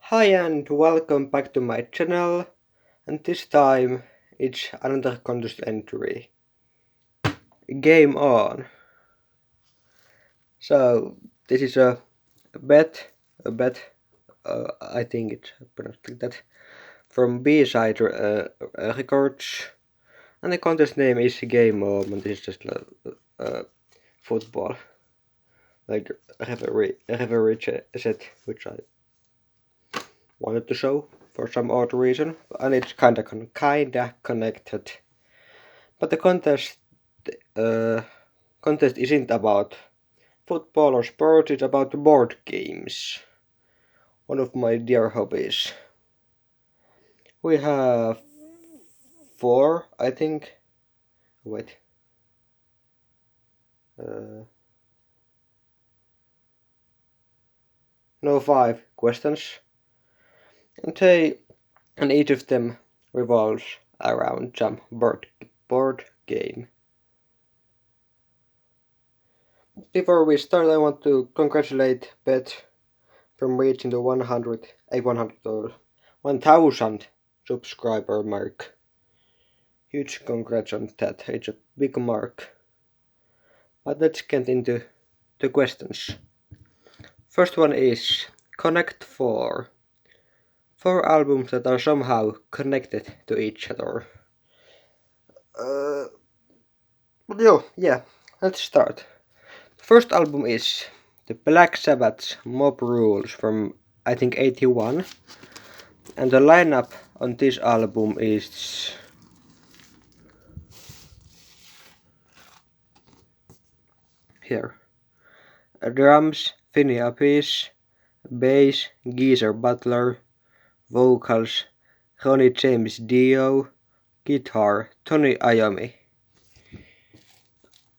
Hi and welcome back to my channel, and this time it's another contest entry. Game on. So this is a bet, I think it's pronounced like that, from B-side records, and the contest name is Game on, and this is just football, like referee set, which I wanted to show for some odd reason, and it's kinda connected. But the contest isn't about football or sports, it's about board games. One of my dear hobbies. We have 4, I think. Wait. No, 5 questions. And each of them revolves around some board game. Before we start, I want to congratulate Beth from reaching the 1000 subscriber mark. Huge congrats on that, it's a big mark. But let's get into the questions. First one is connect 4. 4 albums that are somehow connected to each other. Yeah, let's start. The first album is the Black Sabbath's Mob Rules from I think 81. And the lineup on this album is here. Drums, Finny Appice, bass, Geezer Butler, vocals, Ronnie James Dio, guitar, Tony Iommi.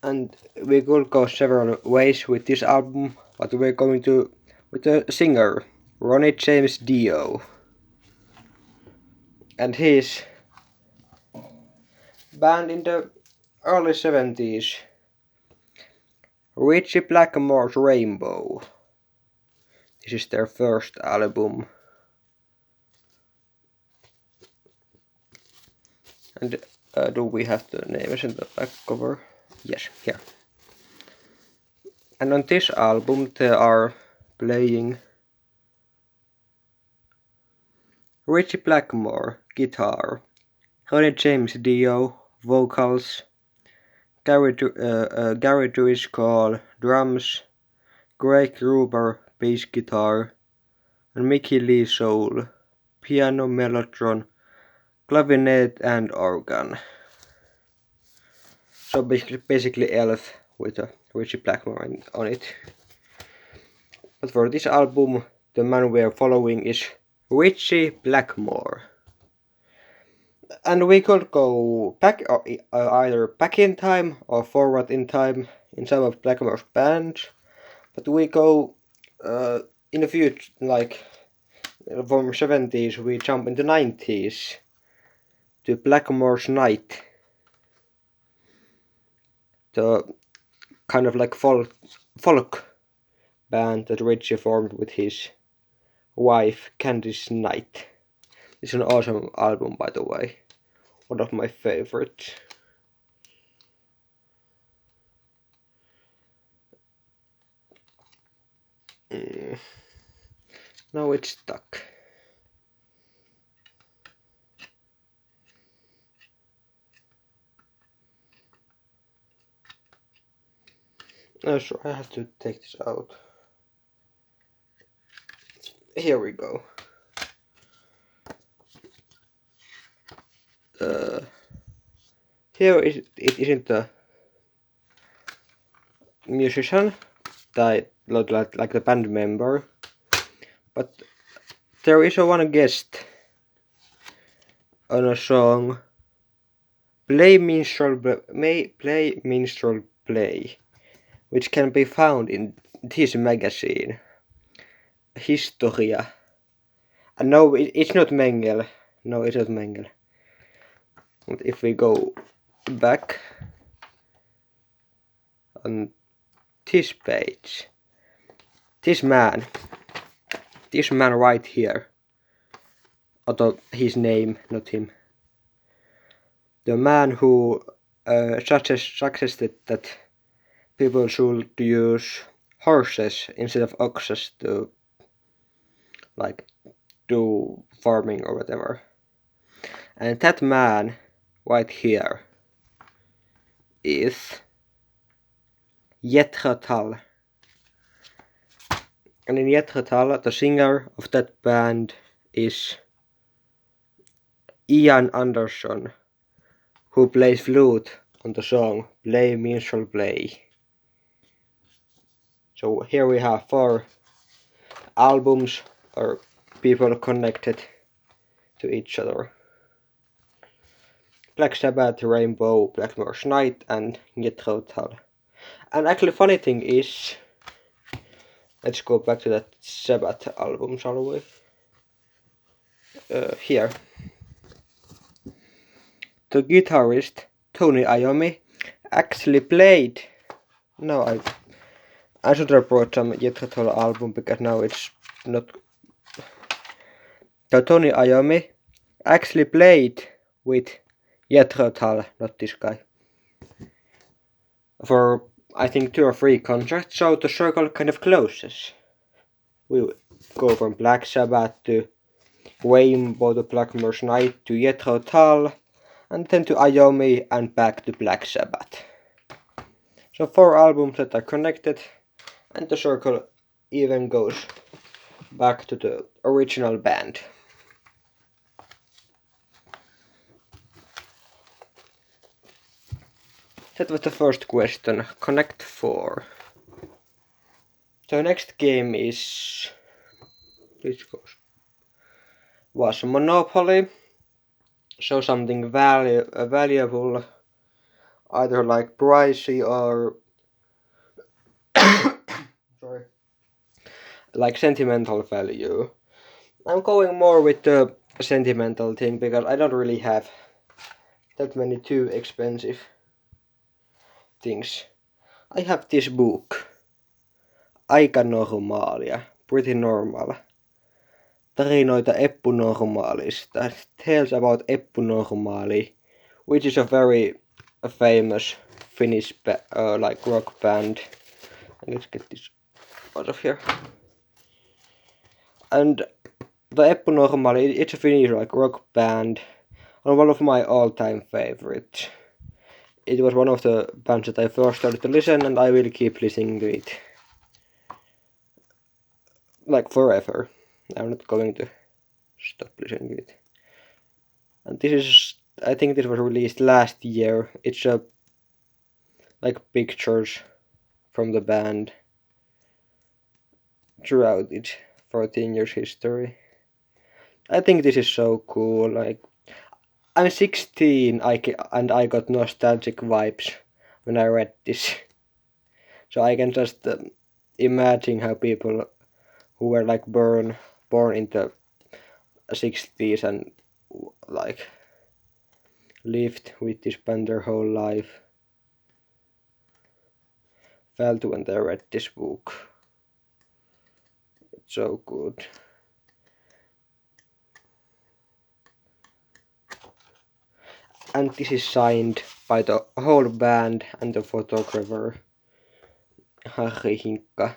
And we could go several ways with this album, but we're going to with the singer, Ronnie James Dio. And his band in the early 70s, Ritchie Blackmore's Rainbow. This is their first album. And do we have the names in the back cover? Yes, here. And on this album they are playing Ritchie Blackmore, guitar, Ronnie James Dio, vocals, Gary Driscoll, drums, Greg Gruber, bass guitar, and Mickey Lee Soul, piano, mellotron, clavinet, and organ. So basically Elf with a Ritchie Blackmore on it. But for this album, the man we are following is Ritchie Blackmore. And we could go back, either back in time or forward in time in some of Blackmore's bands. But we go in the future, like from 70s, we jump into 90s to Blackmore's Night. The kind of like folk band that Ritchie formed with his wife Candice Night. It's an awesome album, by the way. One of my favorites. Now it's stuck. Oh, so I have to take this out. Here we go. Here it isn't the musician, like the band member, but there is one guest on a song, Play Minstrel Play, which can be found in this magazine, Historia. And no, it's not Mengel. No, it's not Mengel. But if we go back on this page, this man right here although his name, not him. The man who suggested that people should use horses instead of oxes to like do farming or whatever. And that man right here is Jethro Tull. And in Jethro Tull, the singer of that band is Ian Anderson, who plays flute on the song Play Minstrel Play. So here we have 4 albums or people connected to each other. Black Sabbath, Rainbow, Blackmore's Night, and Jethro Tull. And actually funny thing is, let's go back to that Sabbath album, shall we? Here. The guitarist, Tony Iommi, actually played... No, I should have brought some Jethro Tull album, because now it's not... So Tony Iommi actually played with Jethro Tull, not this guy, for I think 2 or 3 concerts, so the circle kind of closes. We go from Black Sabbath to Rainbow to Blackmore's Night to Jethro Tull, and then to Iommi and back to Black Sabbath. So 4 albums that are connected, and the circle even goes back to the original band. That was the first question. Connect 4. The next game was Monopoly. So something valuable, either like pricey or sorry, like sentimental value. I'm going more with the sentimental thing because I don't really have that many too expensive things. I have this book, Aika normaalia, pretty normal. Tarinoita Eppu Normaalista. Tales about Eppu Normaali, which is a very famous Finnish like rock band. Let's get this out of here. And the Eppu Normaali, it's a Finnish like rock band, and one of my all-time favorites. It was one of the bands that I first started to listen, and I will keep listening to it like forever. I'm not going to stop listening to it. And this is, I think this was released last year. It's a like pictures from the band throughout its 14 years history. I think this is so cool. Like, I'm 16 and I got nostalgic vibes when I read this. So I can just imagine how people who were like born in the 60s and like lived with this band their whole life felt when they read this book. It's so good. And this is signed by the whole band and the photographer, Harri Hinkka.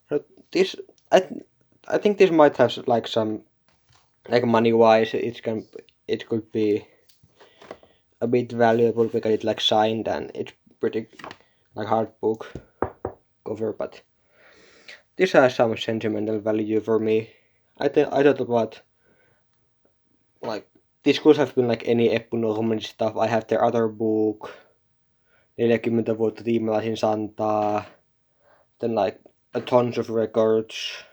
So this, I think this might have like some, like money-wise, it could be a bit valuable because it's like signed and it's pretty like hard book cover, but this has some sentimental value for me. I thought about like this could have been like any Eppu Normaali stuff. I have their other book, 40 vuotta tiimelasin Santaa, then like a tons of records,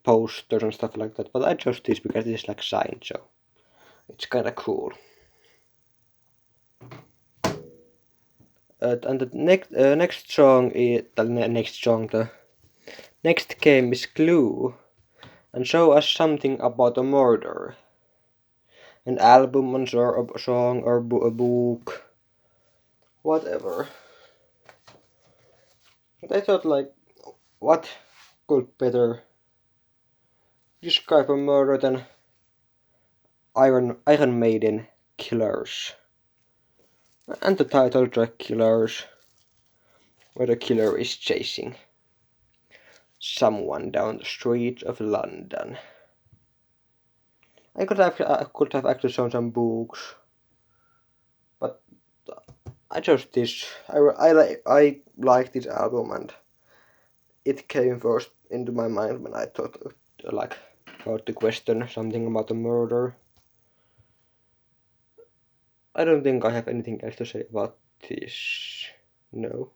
posters and stuff like that. But I chose this because this is like signed, so it's kinda cool. And the next song is the next game is Clue, and show us something about a murder. An album, a song, or a book, whatever. But I thought, like, what could better describe a murder than Iron Maiden Killers. And the title track Killers, where the killer is chasing someone down the street of London. I could have actually shown some books, but I chose this. I like this album, and it came first into my mind when I thought about the question something about a murder. I don't think I have anything else to say about this. No.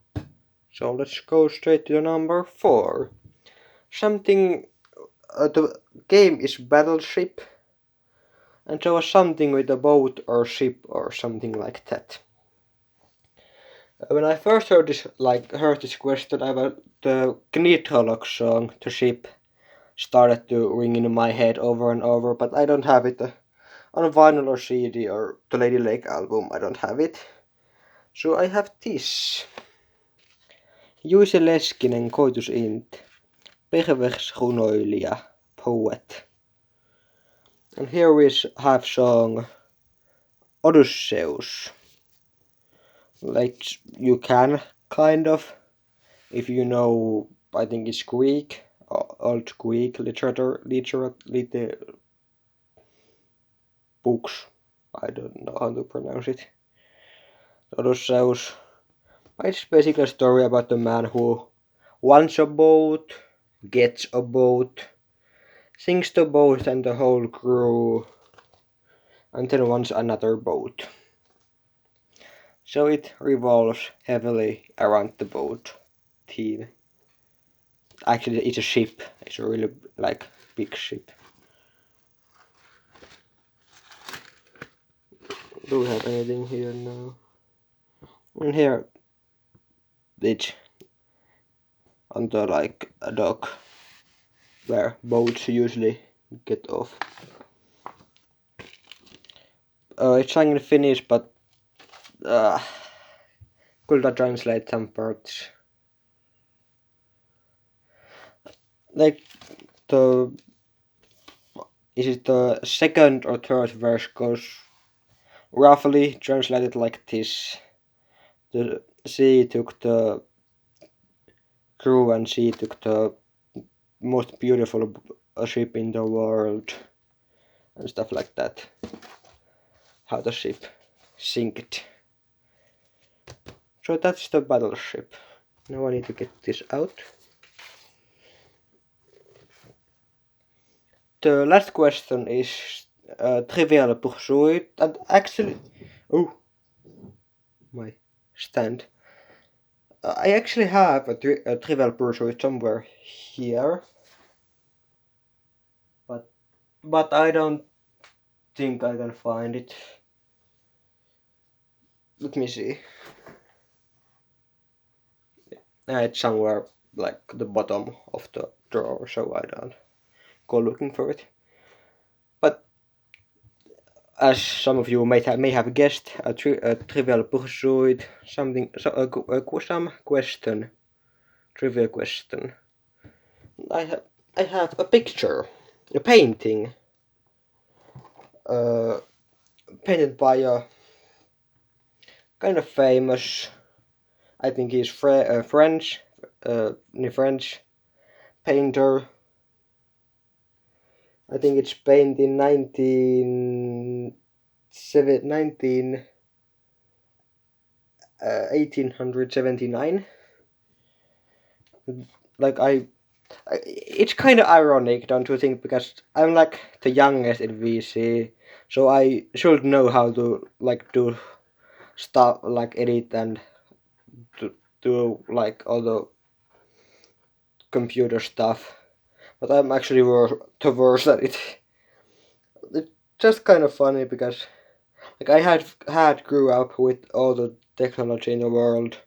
So let's go straight to the number 4. Something. The game is Battleship, and there was something with a boat or ship or something like that. When I first heard this question, the Knitrolok song, The Ship, started to ring in my head over and over, but I don't have it on vinyl or CD or the Lady Lake album. I don't have it. So I have this. Juise Leskinen, koitusint, perversrunoilija, poet. And here we have song Odysseus. Like you can kind of, if you know, I think it's Greek, old Greek literature books. I don't know how to pronounce it. Odysseus. It's basically a story about a man who wants a boat, gets a boat, sinks the boat and the whole crew, and then wants another boat. So it revolves heavily around the boat theme. Actually, it's a ship. It's a really big ship. Do we have anything here now? And here, it's on the a dock where boats usually get off. It's sung in Finnish, but could I translate some parts? Is it the second or third verse goes roughly translated like this. The sea took the crew and she took the most beautiful ship in the world and stuff like that. How the ship sinked. So that's the battleship. Now I need to get this out. The last question is Trivial Pursuit, and actually, oh, my stand. I actually have a Trivial Pursuit somewhere here, but I don't think I can find it. Let me see. It's somewhere like the bottom of the drawer, so I don't go looking for it. But as some of you may have guessed, a Trivial Pursuit, some question, trivia question. I have a picture, a painting, painted by a kind of famous, I think he's French painter. I think it's painted in 1879. It's kind of ironic, don't you think? Because I'm like the youngest in VC, so I should know how to do stuff like edit and do all the computer stuff. But I'm actually the worst at it. It's just kind of funny because I had grew up with all the technology in the world,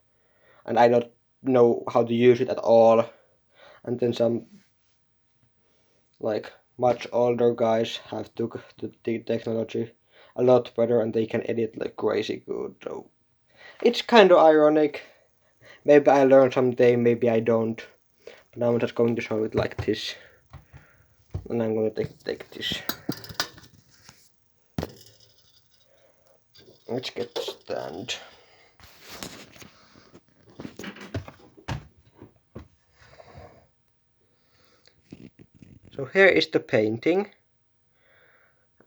and I don't know how to use it at all. And then some much older guys have took the technology a lot better, and they can edit crazy good. So it's kind of ironic. Maybe I learn someday, maybe I don't. But now I'm just going to show it like this. And I'm going to take this. Let's get the stand. So here is the painting.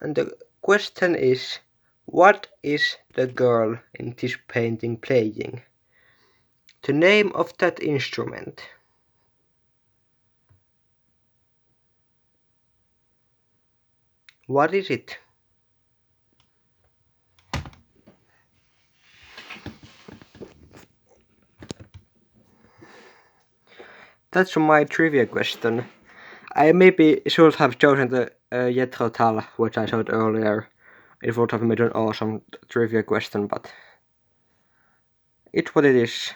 And the question is, what is the girl in this painting playing? The name of that instrument. What is it? That's my trivia question. I maybe should have chosen the Jethro Tull, which I showed earlier. It would have made an awesome trivia question, but it's what it is.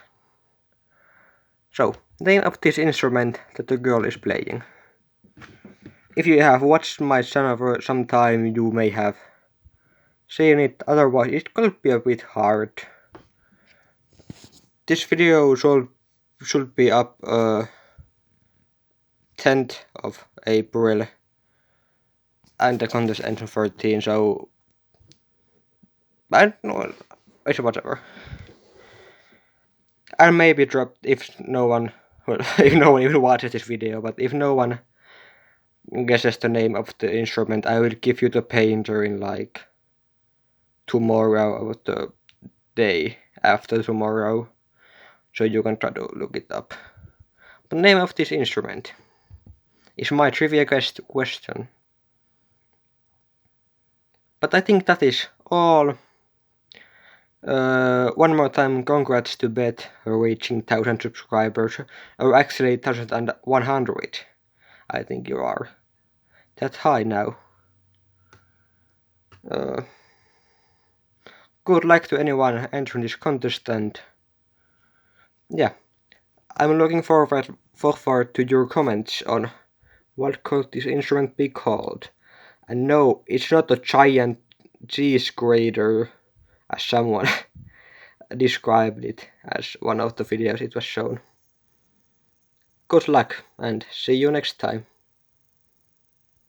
So, name of this instrument that the girl is playing. If you have watched my channel for some time, you may have seen it, otherwise it could be a bit hard. This video should be up 10th of April, and the contest ends on 13, so I don't know, it's whatever. And maybe drop if no one, well, if no one even watches this video, but if no one guesses the name of the instrument, I will give you the painter in like tomorrow or the day after tomorrow, so you can try to look it up. The name of this instrument is my trivia question. But I think that is all. One more time, congrats to Beth reaching 1000 subscribers, or actually 1100. I think you are that high now. Good luck to anyone entering this contest, and yeah, I'm looking forward to your comments on what could this instrument be called. And no, it's not a giant cheese grater, as someone described it as one of the videos it was shown. Good luck, and see you next time.